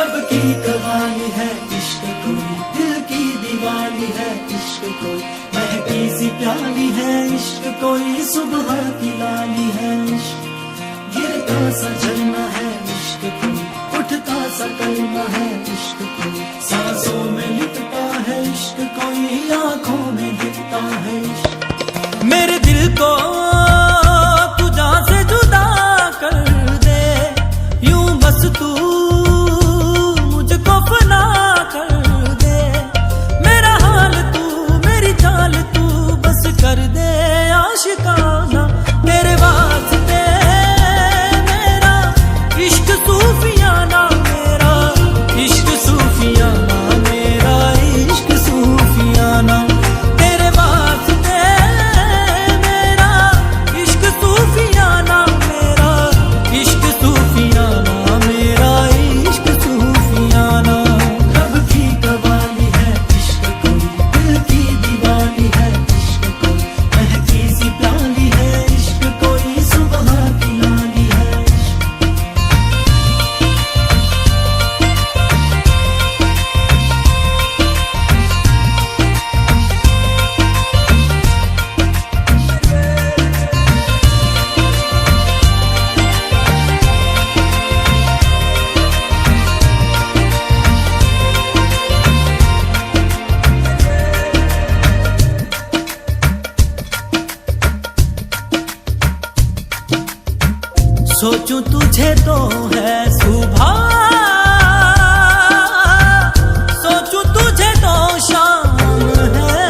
रब की कवाली है इश्क कोई, दिल की दीवानी है इश्क कोई, महकी सी प्याली है इश्क कोई, सुबह की लाली है इश्क, गिरता सा झरना है इश्क कोई, उठता सा कलमा है इश्क कोई, सांसों में लिपटा है इश्क कोई, आंखों में दिखता है इश्क। मेरे दिल को तू जान से जुदा कर दे, यूं बस तू मुझको फना कर दे, मेरा हाल तू मेरी चाल तू बस कर दे आशिकाना, तेरे वास्ते मेरा इश्क सूफियाना, मेरा इश्क सूफियाना, मेरा इश्क सूफियाना, तेरे वास्ते मेरा इश्क सूफियाना, मेरा इश्क सूफियाना, मेरा इश्क सूफियाना। रब की कवाली है इश्क कोई, दिल की दीवानी है इश्क कोई, महकी सी प्याली है इश्क कोई, सुबह की लाली है इश्क। सोचूं तुझे तो है सुबह, सोचूं तुझे तो शाम है,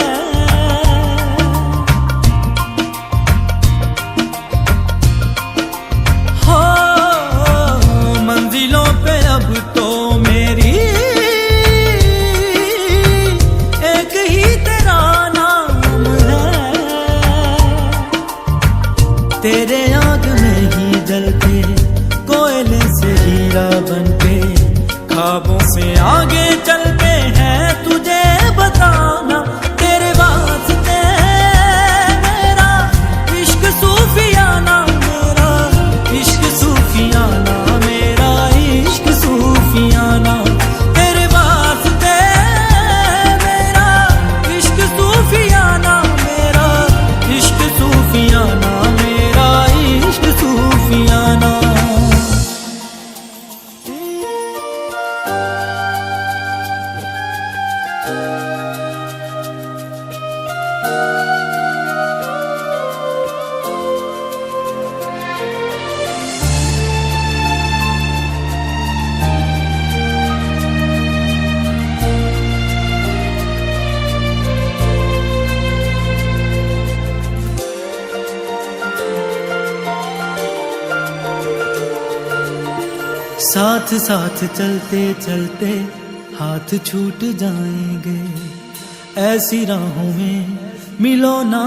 हो मंजिलों पे अब तो मेरी एक ही तेरा नाम है, तेरे आग में ही जलते कोयले से हीरा बनके, ख्वाबों से आगे चलते हैं तुझे बताना, तेरे वास्ते मेरा इश्क सूफियाना, मेरा इश्क सूफियाना, मेरा इश्क सूफियाना, तेरे वास्ते मेरा इश्क सूफियाना, मेरा इश्क सूफियाना, मेरा इश्क सूफियाना। साथ साथ चलते चलते हाथ छूट जाएंगे, ऐसी राहों में मिलो ना,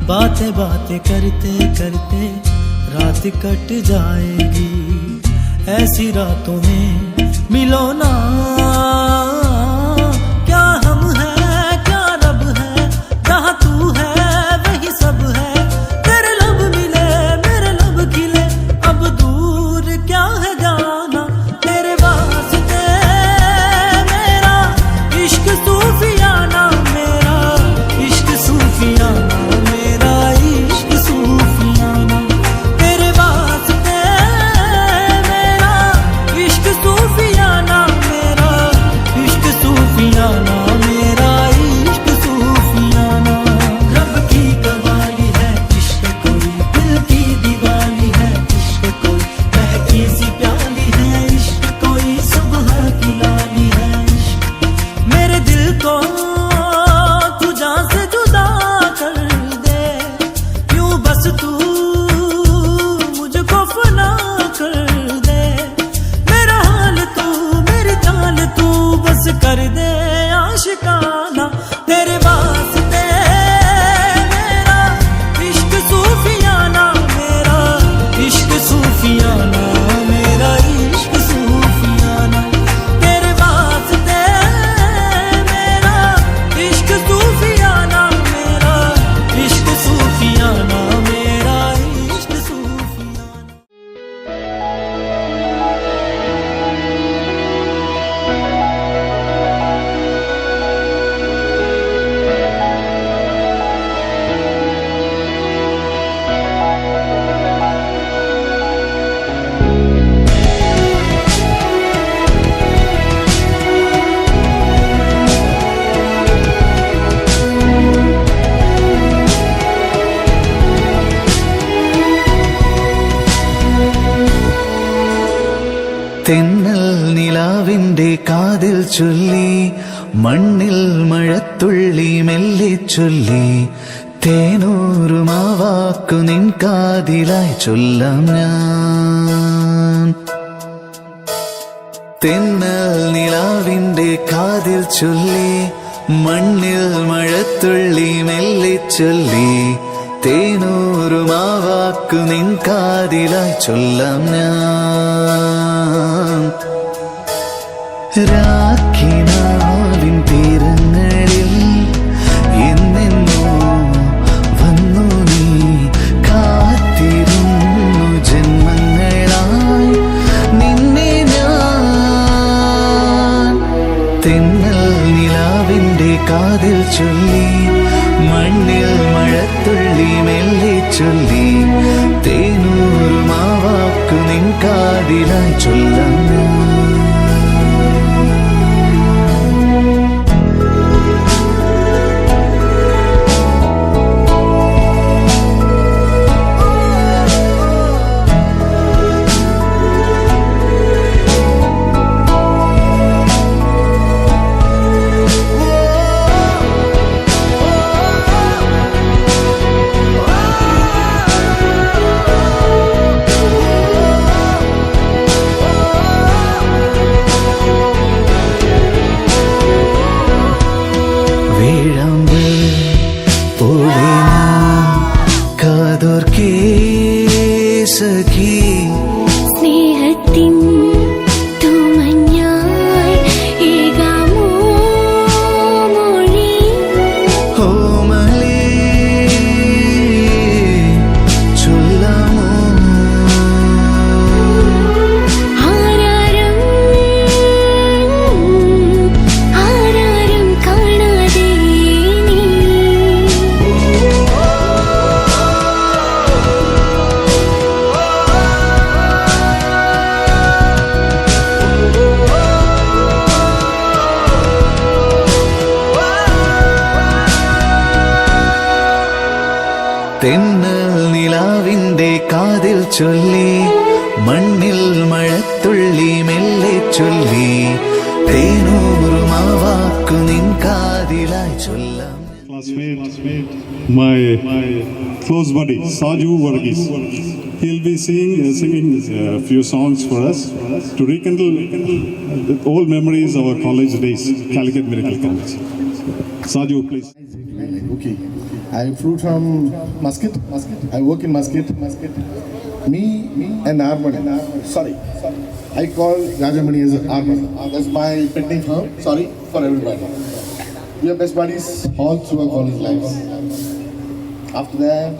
बातें बातें करते करते रात कट जाएगी, ऐसी रातों में मिलो ना, क्या हम हैं क्या रब है, जहाँ तू है वही सब है, तेरे लब मिले मेरे लब खिले, अब दूर क्या है जाना, तेरे वास्ते मेरा इश्क सूफियाना, मेरा इश्क सूफियाना, मेरा इश्क सूफियाना, तेरे वास्ते मेरा इश्क सूफियाना, मेरा തെന്നൽ നിലാവിന്റെ കാതിൽ ചൊല്ലി, മണ്ണിൽ മഴത്തുള്ളി മെല്ലെ ചൊല്ലി, തേനൂറുമാവാക്കു നിൻ കാതിലായി ചൊല്ലാം ഞാൻ. തെന്നൽ നിലാവിന്റെ കാതിൽ ചൊല്ലി, മണ്ണിൽ മഴത്തുള്ളി മെല്ലെ ചൊല്ലി, തേനൂറുമാവാക്കു നിൻ കാതിലായി ചൊല്ലാം ഞാൻ. രാഖിനാവിൻ തീരങ്ങളിൽ എന്നെന്നോ വന്നു നീ, കാത്തിരുന്നു ജന്മങ്ങളായി നിന്നെ ഞാൻ. തെന്നൽ നിലാവിന്റെ കാതിൽ ചൊല്ലി, മണ്ണിൽ മഴത്തുള്ളി മെല്ലെ ചൊല്ലി, തേനൂറുമാവാക്കു നിൻ കാതിലായി ചൊല്ലാം ഞാൻ. സഖി സ്നേഹത്തിൻ തുമഞ്ഞായി ഏകാമോ മൊഴി, ഓമലേ ചൊല്ലാമോ ആരാരും കാണാതെ നീ. തെന്നൽ നിലാവിന്റെ കാതിൽ ചൊല്ലി, മണ്ണിൽ മഴത്തുള്ളി മെല്ലെ ചൊല്ലി, തേനൂറുമാവാക്കു നിൻ കാതിലായി ചൊല്ലാം. Classmate, my close buddy, Saju Varghese. He'll be singing a few songs for us to rekindle the old memories of our college days, Calicut Miracle College. Saju, please. Okay. I flew from Muscat. I work in Muscat. Me and Armani. Sorry. I call Rajamani as Armani. That's my pending firm. Sorry for everybody. We are best buddies all through our college lives. After that,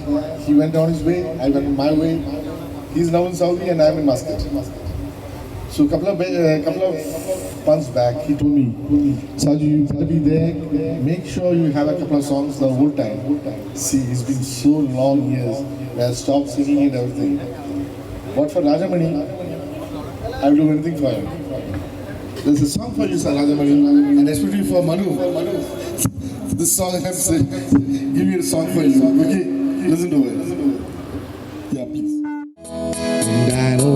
he went on his way. I went on my way. He's now in Saudi and I'm in Muscat. So a couple of months back, he told me, Saju, you better be there. Make sure you have a couple of songs the whole time. See, it's been so long years. I stopped singing and everything. But for Rajamani, I will do anything for him. There's a song for you, sir, Rajamani, and especially for Manu. This song I have to say, give me a song for you. Okay, listen to it. Yeah, please. And I know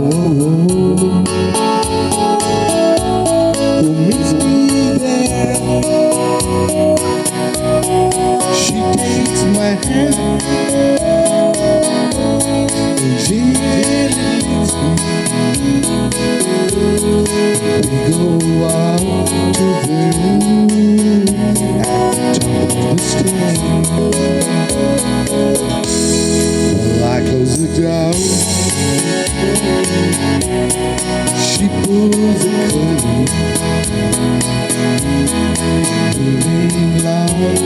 who meets me there. She takes my hand and she leads me. We go out to the moon at the top of the stairs. Well, I close the door. She pulls the curtain, moving loud.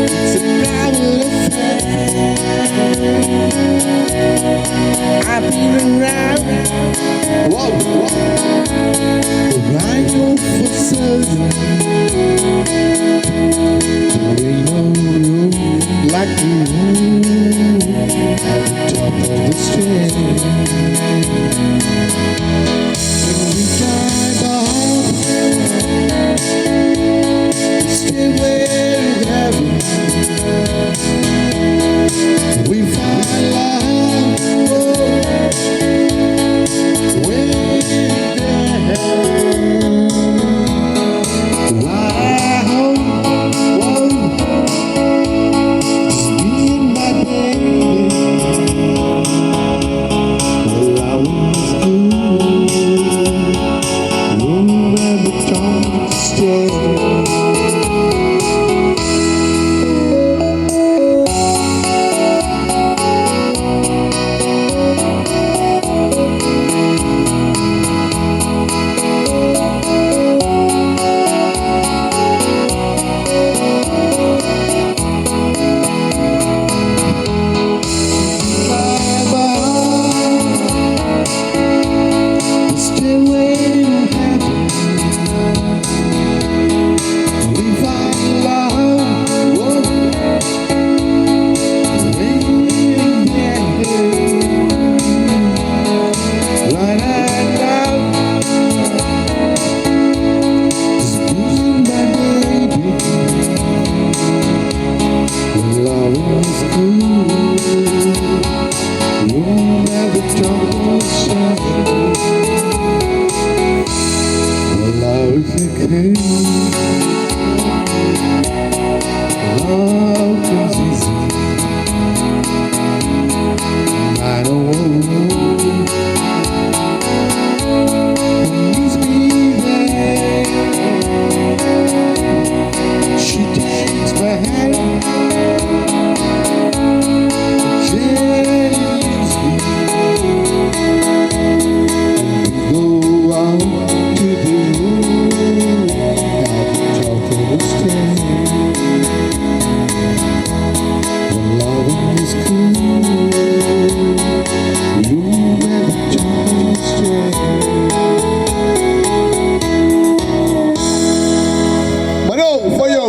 It's a travel affair. I've been around, whoa, but I know for certain there ain't no room like the moon at the top of the stairs. When we die trouble shame. Love is a king. Love is easy. I don't want please be there. She takes my hand. Changes me. Go out to the room. Have a talk in the street. When loving is cool, you never turn straight. Mano, for you.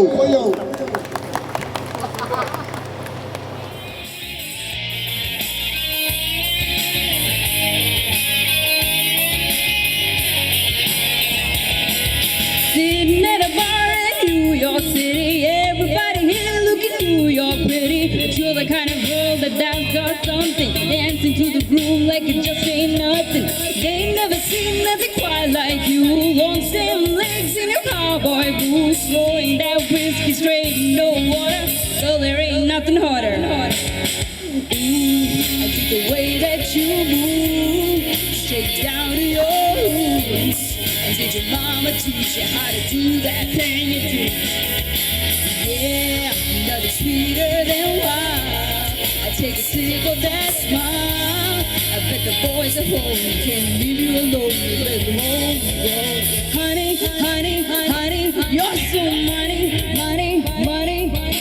Sitting at a bar in New York City, everybody here looking New York pretty. But you're the kind of girl that's got something, dancing to the groove like it just ain't nothing. They ain't never seen nothing quite like you. Long stem legs in your cowboy boots, slowing that whiskey straight in no water. So there ain't nothing harder. Ooh, I like the way that you move, shake down to your roots. And did your mama teach you how to do that thing you do? Yeah, nothing sweeter than wine. I take a sip of that smile. I bet the boys at home can't leave you alone. You better home, honey, honey, honey, you're so money.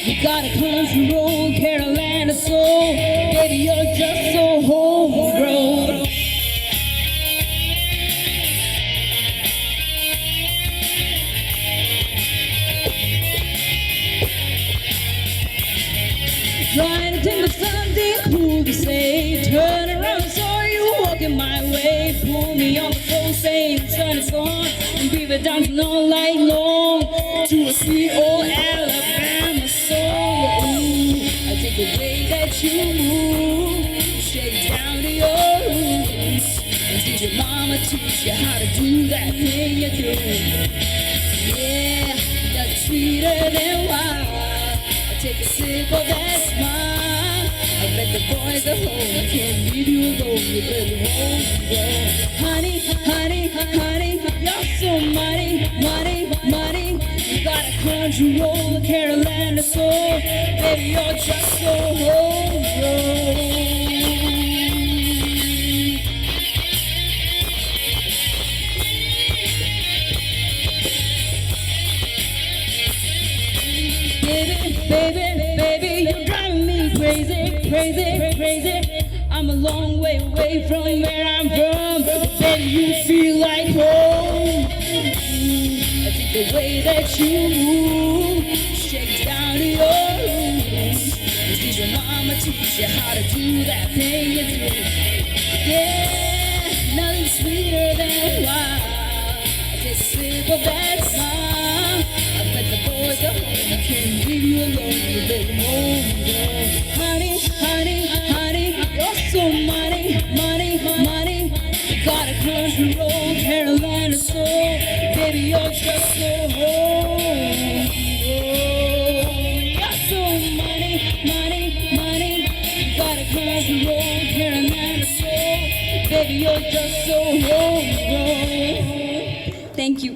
You got a country road, Carolina soul. Baby, you're just so homegrown. Trying to think of something cool to say. Turn around, saw you walking my way. Pull me on the phone saying the sun is gone. And we were dancing all night long to a sweet old Alabama song. Ooh, I take the way that you move, shake down to your roots. And did your mama teach you how to do that thing you do? Yeah, that's sweeter than wine. Take a sip of that smile. I bet the boys at home can't leave you alone. You better home, honey, honey, honey, you're so money. You got a country roll, a Carolina soul. Baby, you're just so homegrown. Baby, you're driving me crazy. I'm a long way away from where I'm from, but baby, you feel like home. I think the way that you move, shake down to your roots. Did your mama teach you how to do that thing you do? Yeah, nothing sweeter than wine. I take a sip of that smile. I bet the boys at home can't leave you alone. You better home, honey, you're so money. You got a country road, Carolina soul. Baby, you're just so home. You're so money. You got a country road, Carolina soul. Baby, you're just so home. Thank you.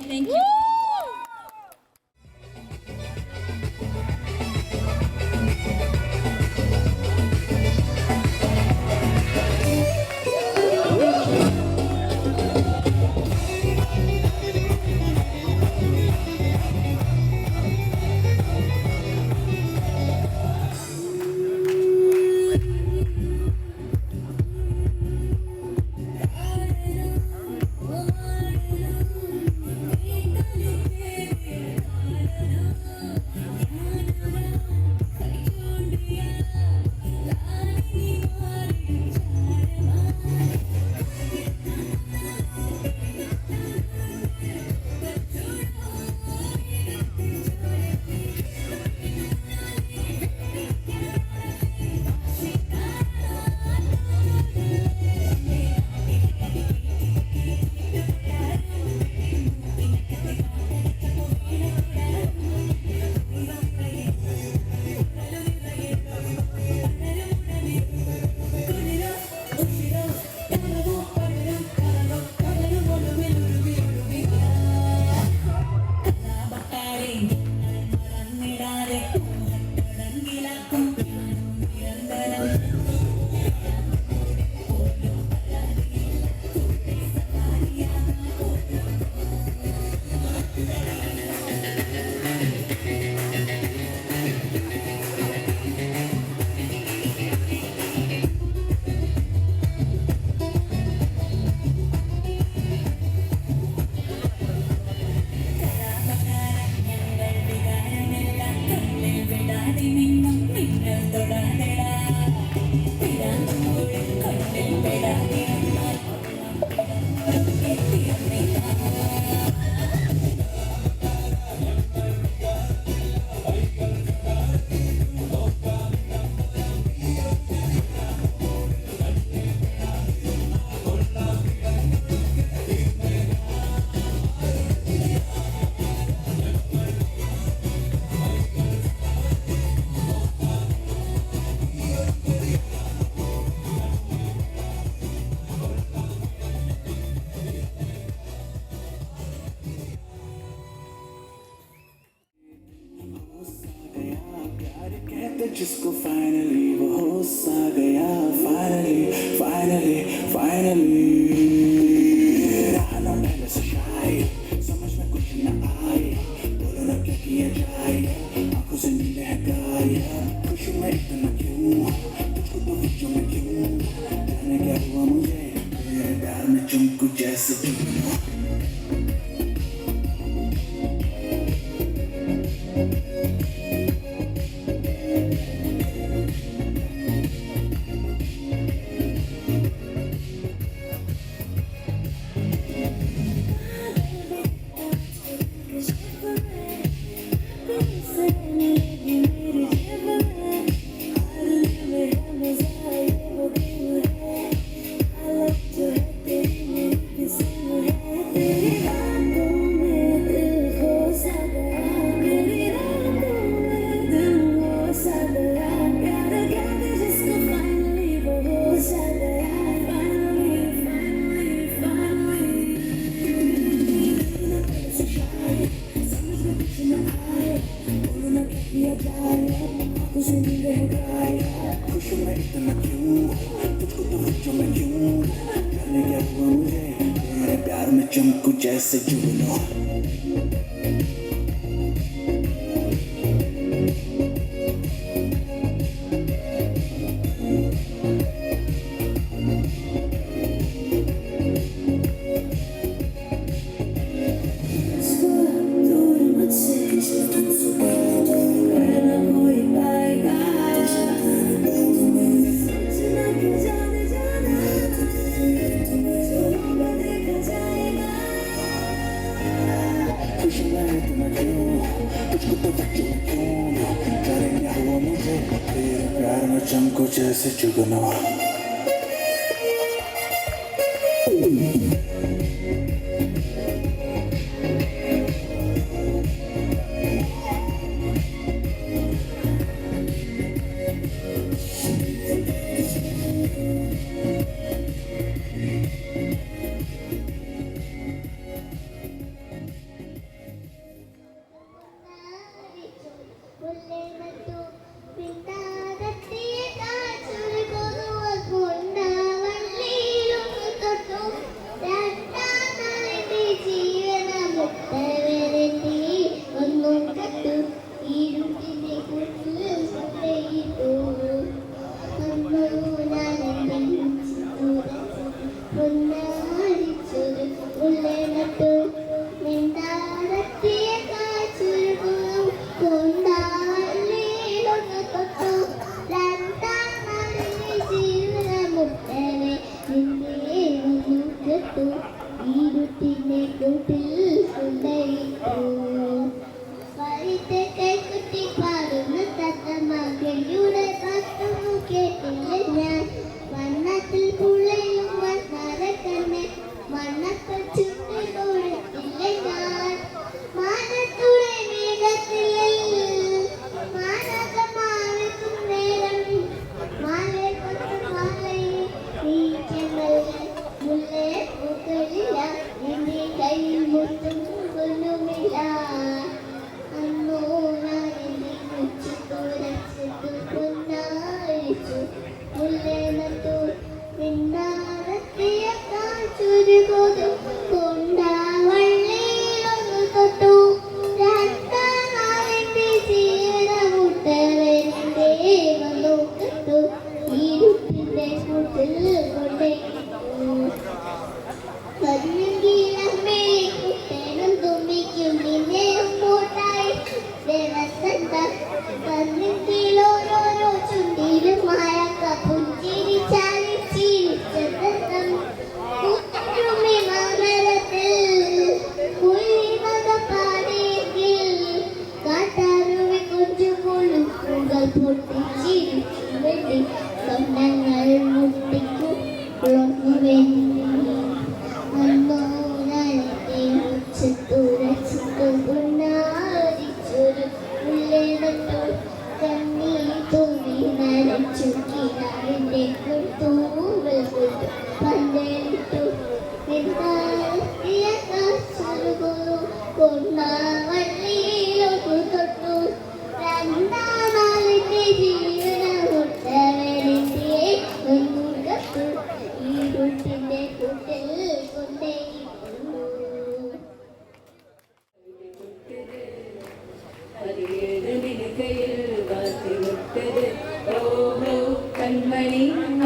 जैसे जुगनू चमको जैसे जुगनू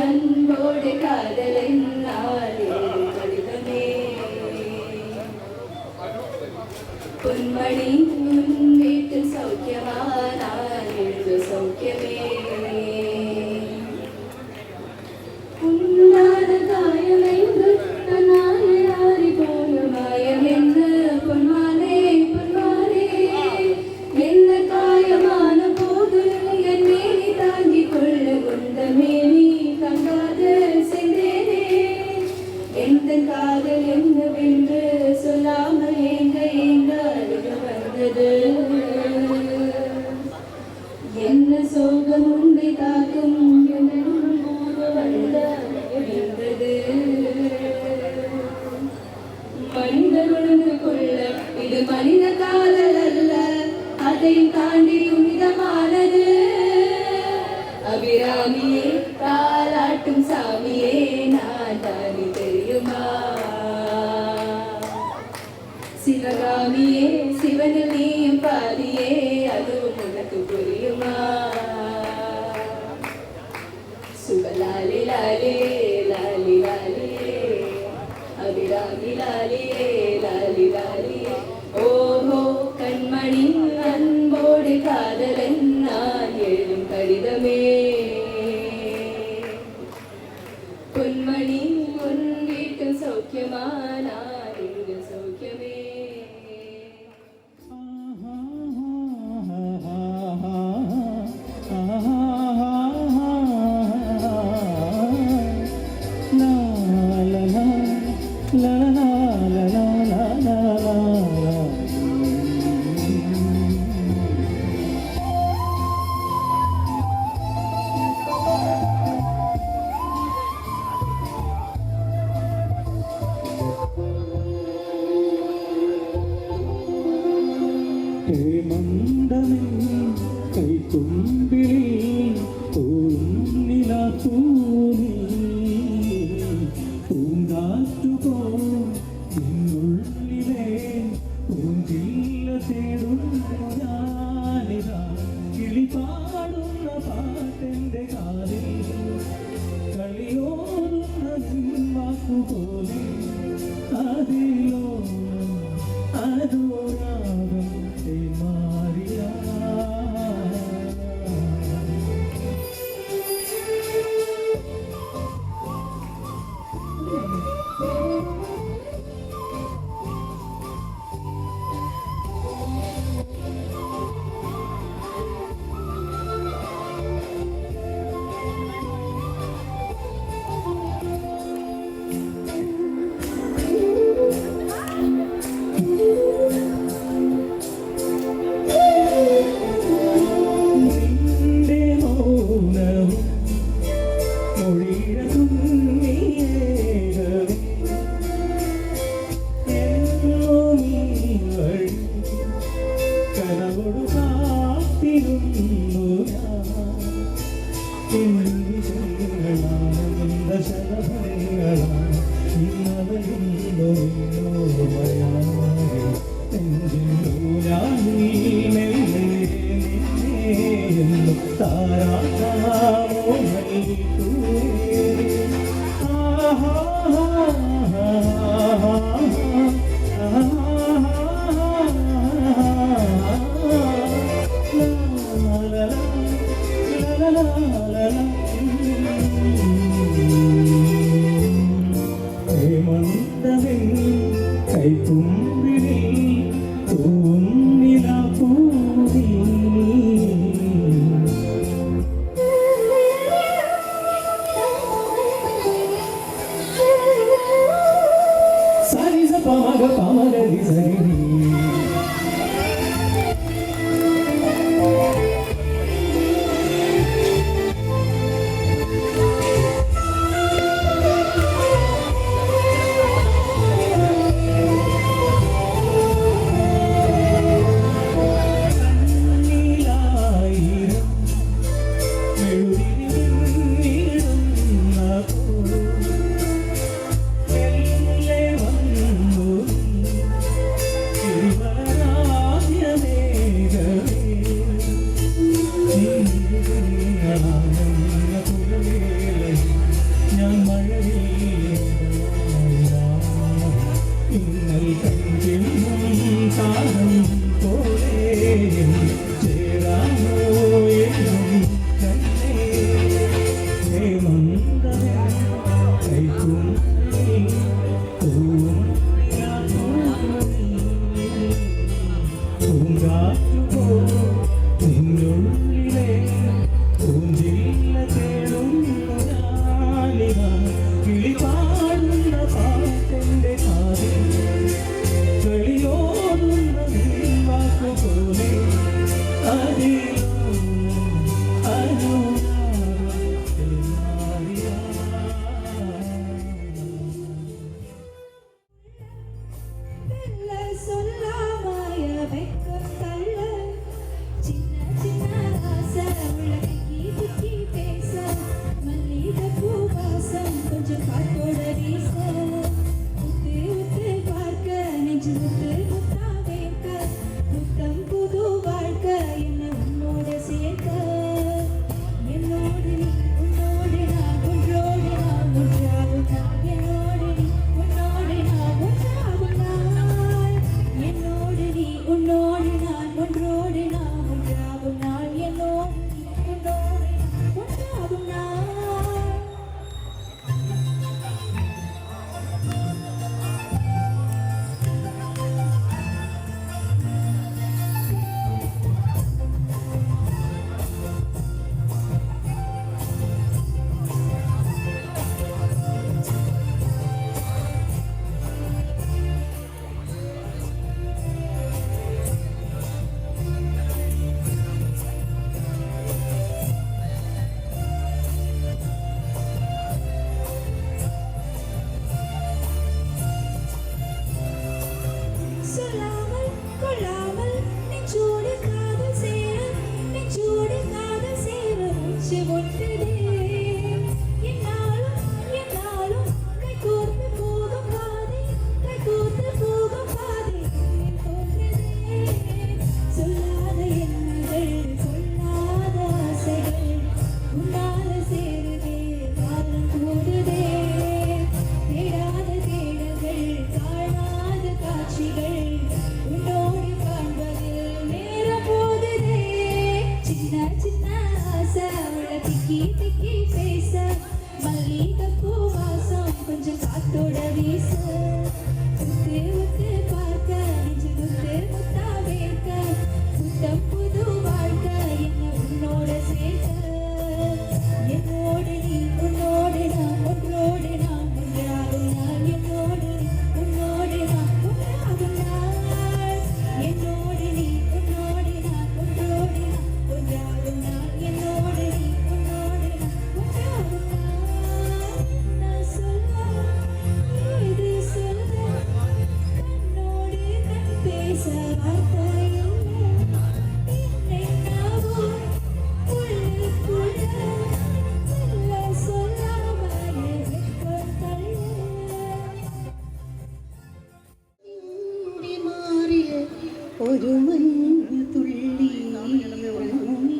அன்போடு காதலன் கடிதமே பொன்மணி உன் வீட்டில் சௌக்கியமா நான் எழுது சௌக்கியமே உன்னாத காயமைந்து நானே ஆறி போன மாயம் என்று பொன்மானே பொன்மானே என்ன காயமான போது என் மேனி தாங்கிக் கொள்ள கொண்ட மேனி தங்காது சென்றேனே எந்த காதல் என்னவென்று சொல்லாமல் ஏங்க ஏங்க அழுக வந்தது என்ன சோகம் உண்மை தாக்கும் வந்தது மனிதர் உணர்ந்து கொள்ள இது மனித காதல் அல்ல அதை தாண்டி புனிதமானது அபிராமியே தாலாட்டும் சாமியே நான் தானி தெரியுமா சிவகாமியே சிவனில் நீயும் பாதியே அதுவும் உனக்கு புரியுமா சுபலாலி லாலே லாலி லாலே அபிராமி லாலே லாலி லாலே ஓஹோ கண்மணி அன்போடு காதலன் நான் எழுதும் கடிதமே பொன்மணி உன் வீட்டு சௌக்கியமா நான் எழுது சௌக்கியமே മണ്ഡലം കൈത്തുമ്പിൽ പൂനിലാപ്പൂനി പൂങ്കാറ്റുപോ നിന്നുള്ളിലെ പൂഞ്ചില്ല തേടുന്നു ഞാനിതാ കിളിപാടുന്ന പാട്ടെൻ്റെ കാലിൽ കളിയോടുന്ന വാക്കുപോലെ അതിലോ അതോരാഗം മാറിയ ഒരു മഞ്ഞു തുള്ളി ഉറങ്ങി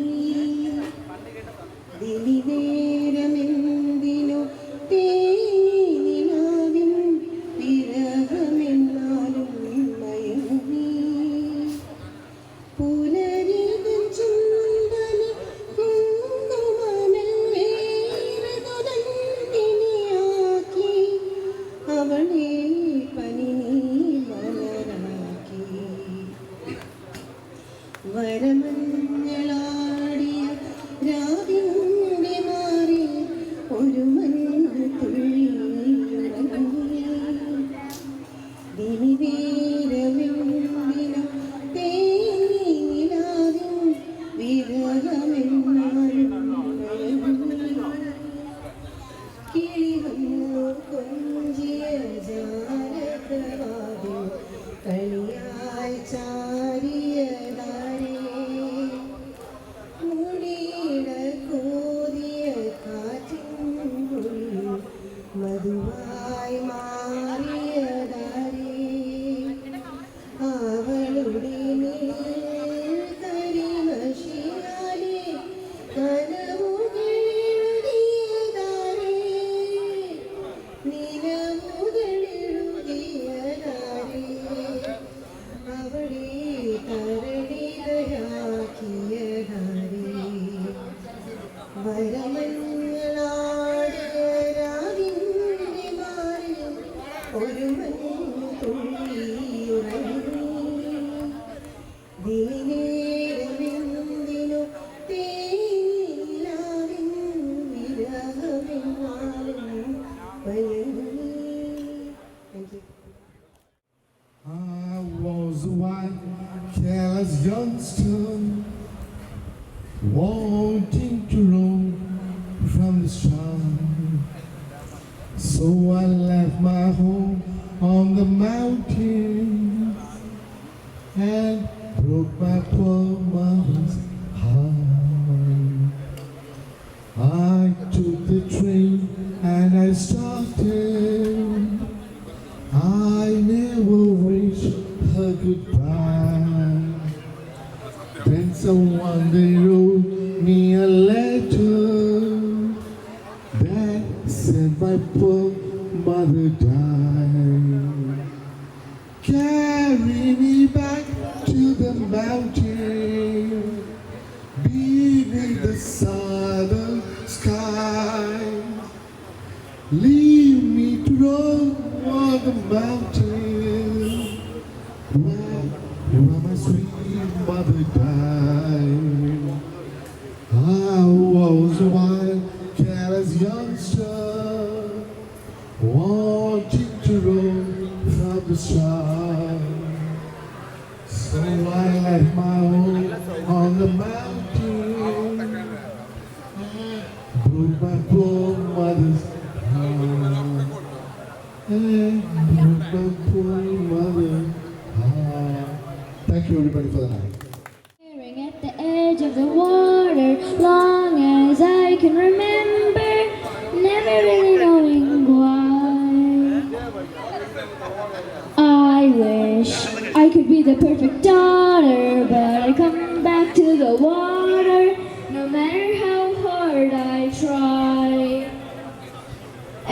ദിലിനേരമെന്തിനു തേനിലാവിൻ വിരഹമെന്നാലും മയങ്ങി പുലരിതൻ ചുണ്ടനി കുങ്കുമമേറെതുലന്തിനിയാക്കി അവളെ പനിനീർമലരാക്കി വരമഞ്ഞളാടിയ രാവിന്റെ മാറി ഒരു മഞ്ഞു തുള്ളി ഉറങ്ങി ദിലിനേരമെന്തിനു തേനിലാവിൻ വിരഹമെന്നാലും മയങ്ങി കിളിവന്നു കൊഞ്ചിയ ജാലകവാതിൽ കളിയായി ചാരിയതാരേ മുടിയിട കോതിയ കാറ്റിനുള്ളിൽ മധുവായി മാറിയതാരേ അവളുടെ കരിമഷിയാലെ കനവുകളെഴുതിയതാരേ നിലവുകളെഴുതിയതാരേ അവളെ തരളിതരാക്കിയതാരേ വരമഞ്ഞളാടിയ രാവിന്റെ മാറിൽ ഒരു മഞ്ഞു തുള്ളി ഉറങ്ങി ദിലിനേരമെന്തിനു തേനിലാവിൻ വിരഹമെന്നാലും മയങ്ങി. Thank you. I was a white, careless youngster, wanting to roam from the sun. So I left my home on the mountain and broke my poor mother's heart. I took the train and I started. I never wished her goodbye. Then someone they wrote me a letter that said my poor mother died. Carry me back to the mountain beneath the southern sky. Leave me to roam on the mountain where my sweet mother died. I was a wild, careless youngster, wanting to roam from the sun. So I left my home on the mountain, broke my poor mother's heart. And broke my poor mother's heart. Thank you everybody for the night. Staring at the edge of the water, long as I can remember, never really knowing why. I wish I could be the perfect daughter, but I come back to the water, no matter how hard I try.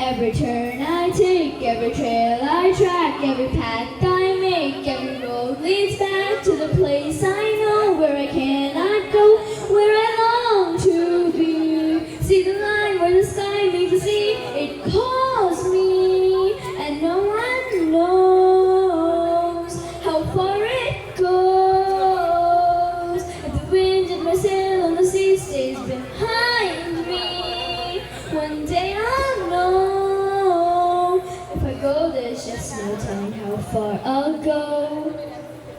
Every turn I take, every trail I track, every path I make, every road leads back to the place I know where I cannot go, where I long to be. See the line where the sky meets the sea, it calls me, and no one knows how far it goes. If the wind in my sail on the sea stays behind me, one day I'll know. If I go, there's just no telling how far I'll go.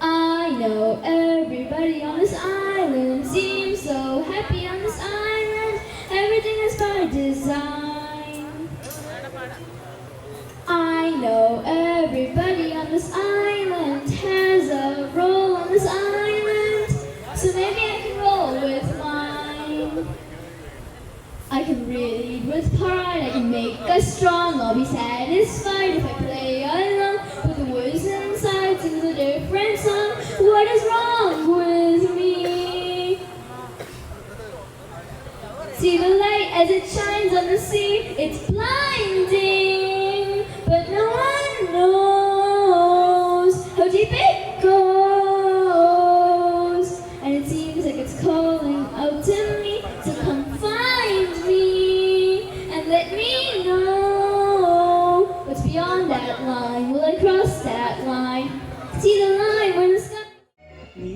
I know everybody on this island seems so happy on this island. Everything is by design. I know everybody on this island has a role on this island, so maybe I can roll with mine. I can read with pride, I can make us strong. I'll be satisfied if I play along with the words inside, sing a different song. What is See the light as it shines on the sea. It's blinding, but no one knows how deep it goes. And it seems like it's calling out to me to come find me and let me know what's beyond that line. Will I cross that line? See the line where the sky. நீ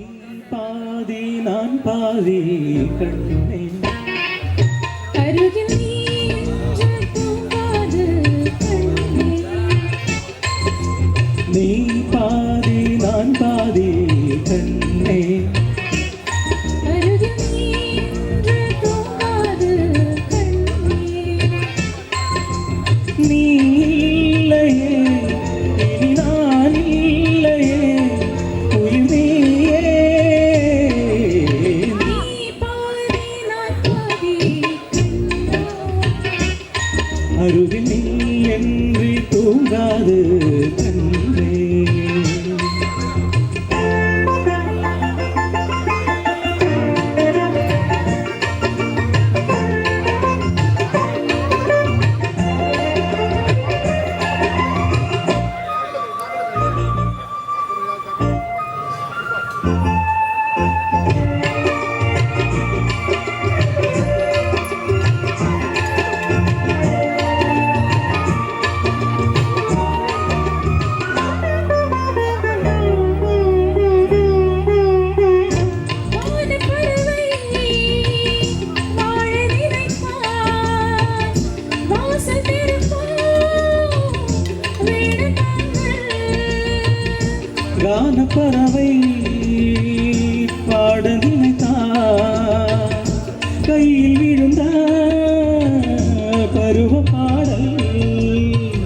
பாதி நான் பாதி கண்ணே அருகில் நீ என்று தூங்காது கண்ணே. நீ பாதி நான் பாதி கண்ணே அருகில் நீ என்று தூங்காது கண்ணே. நீ இல்லையே இனி நான் இல்லையே உயிர் நீயே நீ பாதி நான் பாதி கண்ணா. அருகில் நீ என்று தூங்காது கண்ணே வானப்பறவை வாழ நினைப்பான். வாசல் திறப்பான் வேடந்தாங்கள். கானப்பறவை பாட நினைத்தான் கையில் விழுந்த பருவ பாடல்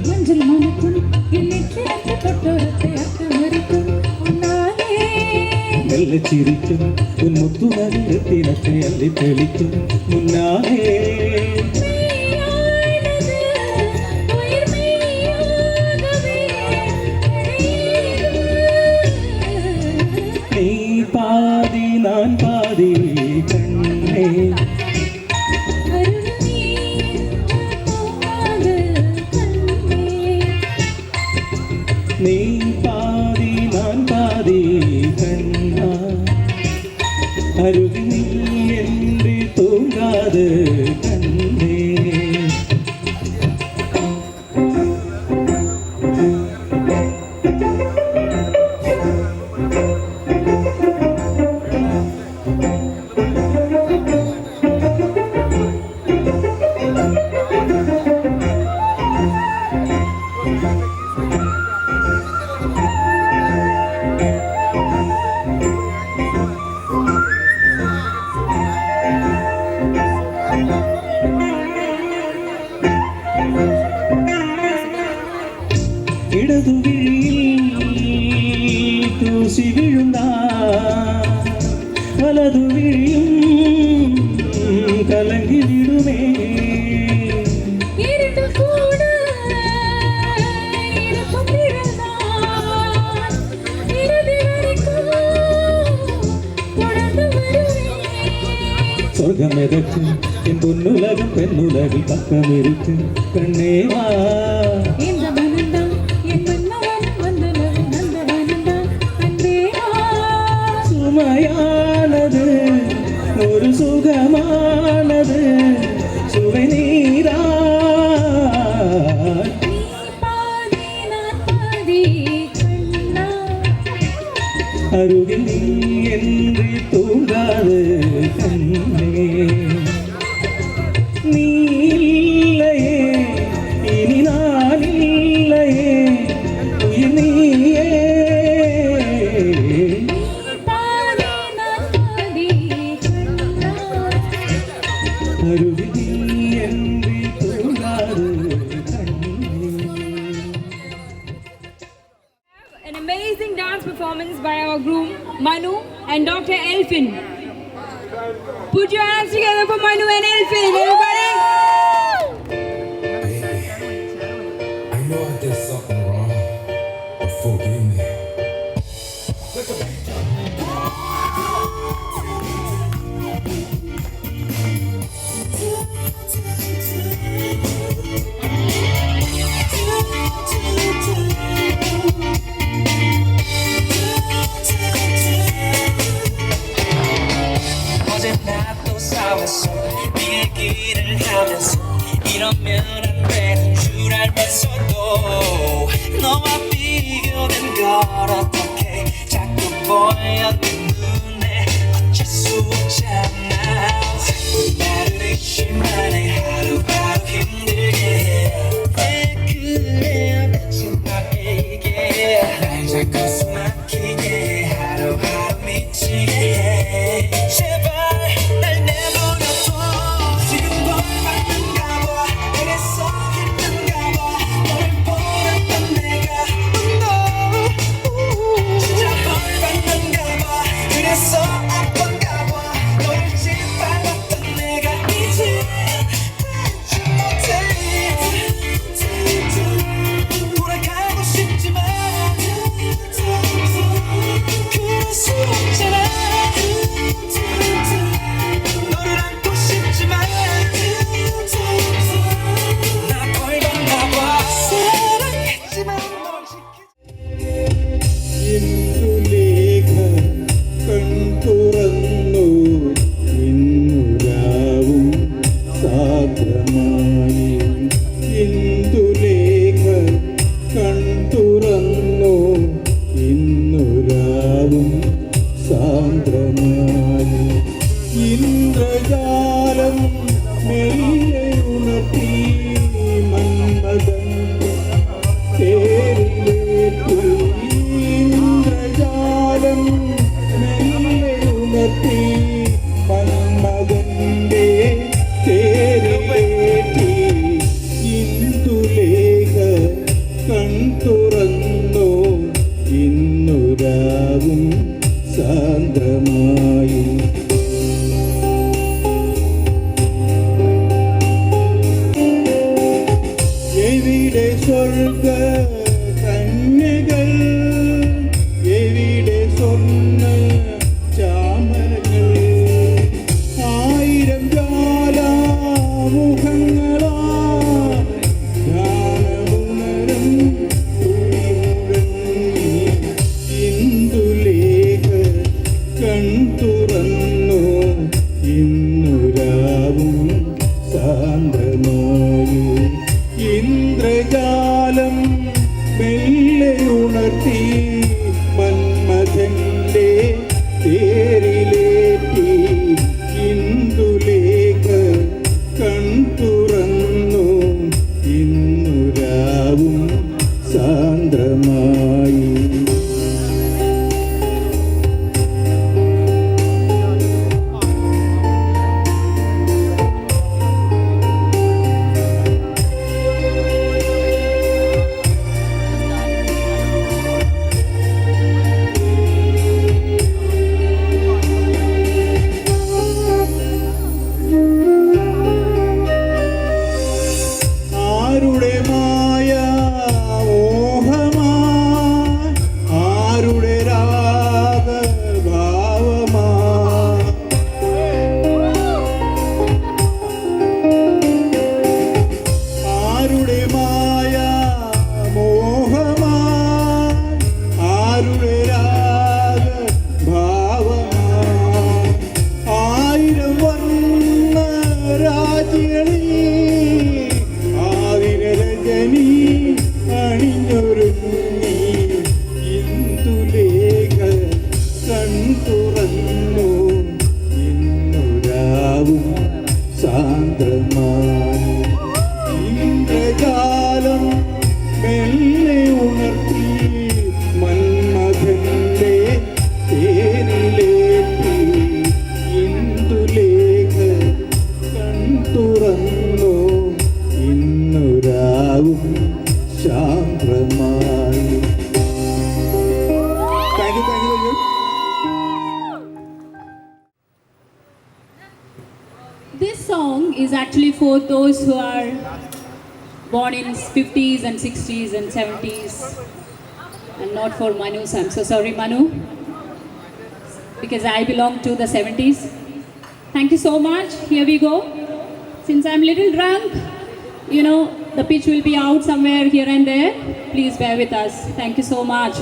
மஞ்சள் மணக்கும் என் நெற்றிரத்த தொட்டோரத்தை அர்த்தமரிக்கும் உன்னாலே. மெல்லச் சிரிக்கும் உன் முத்து நகரத்தினத்தை அள்ளி தெளிக்கும் முன்னாலே மெய்யானது உயிர் மெய்யாகவே அடையுது. நீ பாதி நான் பாதி கண்ணே அருகில் நீ என்று தூங்காது கண்ணே. நீ பாதி நான் பாதி கண்ணா அருகில் நீ என்று தூங்காது கண்ணே இடது விழியில் தூசி விழுந்தார் வலது விழியும் கலங்கி விடுமே இரண்டு கூட இருக்கும் நிழல்தான். இறுதி வரைக்கும் தொடர்ந்து வருவேன். சொர்க்கம் எதற்கு என் பொன்னுலகம் பெண்ணுலகில் பக்கம் இருக்கு கண்ணேவா இந்த மனம்தான் என் மன்னவனும் வந்தனவும் நந்தவனம்தான் அன்பேவா. சுமையானது ஒரு சுகமானது சுவை நீரா நீ பாதி நான் பாதி கண்ணா. அருகில் நீ என்று தூங்காது கண்ணே நீ இல்லையே இனி நான் இல்லையே உயிர் நீயே நீ பாதி நான் பாதி கண்ணா. அருகில் நீ என்று தூங்காது கண்ணே An amazing dance performance by our groom Manu and Dr. Elfin. Put your hands together for Manu and Elfin, everybody. I know I did something wrong, but forgive me. To സ്വർഗ കന്യകൾ എവിടെ സ്വർണ്ണ ചാമരങ്ങൾ ആയിരം ജാലാമുഖങ്ങളാ ധ്യാനമുണരും ഇന്ദുലേഖ കൺ തുറന്നു ഇന്നുരാവും സാന്ദ്രമായി ഇന്ദ്രജാലം മെല്ലെ ഉണർത്തി മന്മഥന്റെ തേരിലേറ്റി ഇന്ദുലേഖ കൺ തുറന്നു ഇന്നുരാവും സാന്ദ്രമായി ആരുടെ മായ മോഹമാ ആരുടെ രാഗഭാവമാ ആരുടെ മായ മോഹമാ ആരുടെ രാഗഭാവമാ ആയിരം വർണ്ണ രാജ്യങ്ങളിൽ രജനി അണിഞ്ഞൊരുങ്ങി ഇന്ദുലേഖ കൺ തുറന്നു ഇന്നുരാവും സാന്ദ്രമായി ഇന്ദ്രജാലം മെല്ലെ ഉണർത്തി മന്മഥന്റെ തേരിലേറ്റി ഇന്ദുലേഖ കൺ തുറന്നു ഇന്നുരാവും ശാന്തമായി. Thank you. This song is actually for those who are born in 50s and 60s and 70s and not for Manu. So I'm so sorry, Manu, because I belong to the 70s. Thank you so much. Here we go. Since I'm a little drunk, you know, the pitch will be out somewhere here and there. Please bear with us. Thank you so much.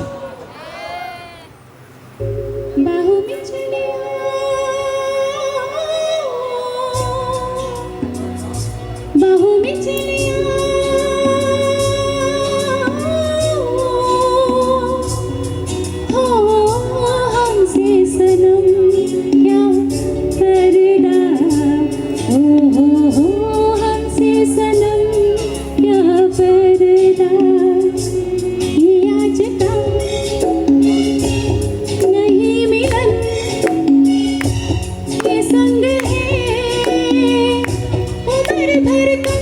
Bahu mein chaliya, bahu mein chaliya, ho humse sanam kya karna, ho हमसे सनम क्या पर्दा ये आज तक नहीं मिलन ये संग है उम्र भर का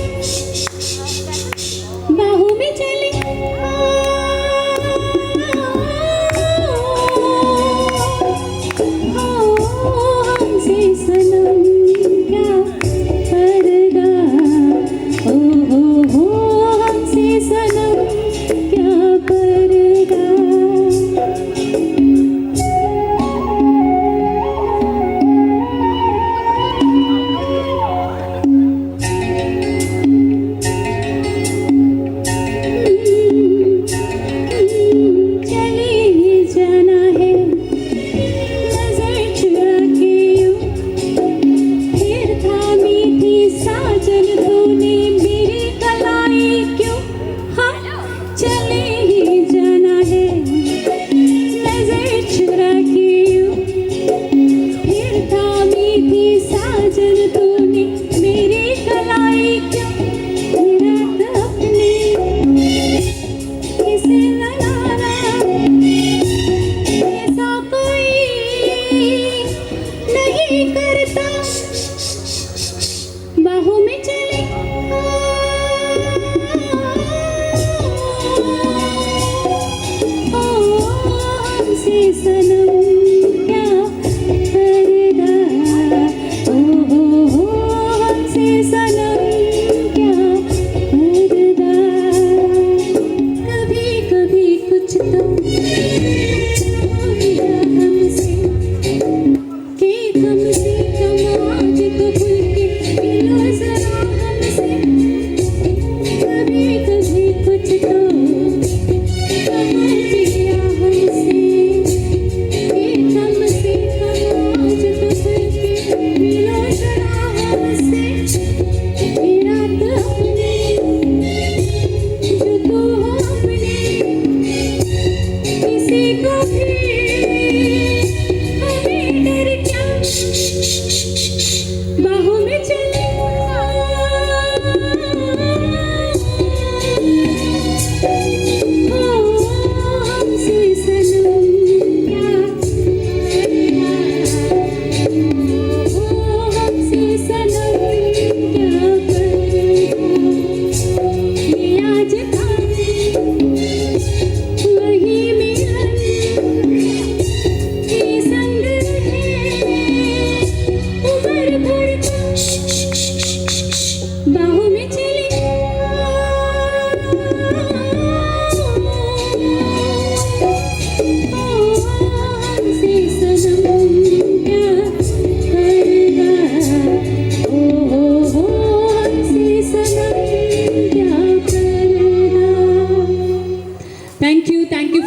बाहों में चले हमसे सनम क्या पर्दा हो हमसे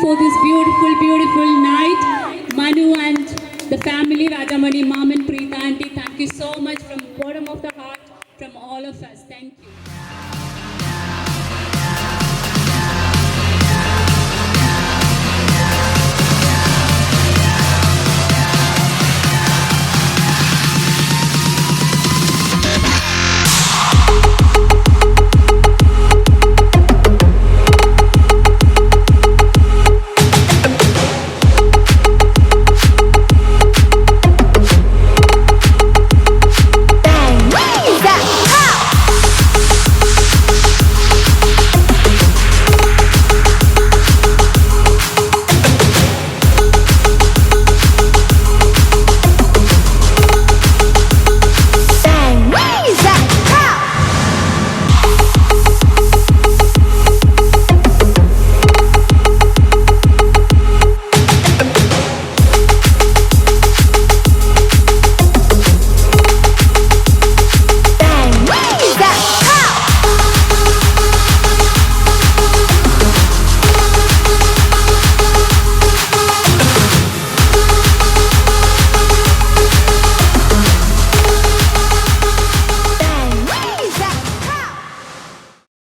for this beautiful, beautiful night. Manu and the family, Rajamani, Mom and Preeta auntie, thank you so much from bottom of the heart, from all of us. Thank you.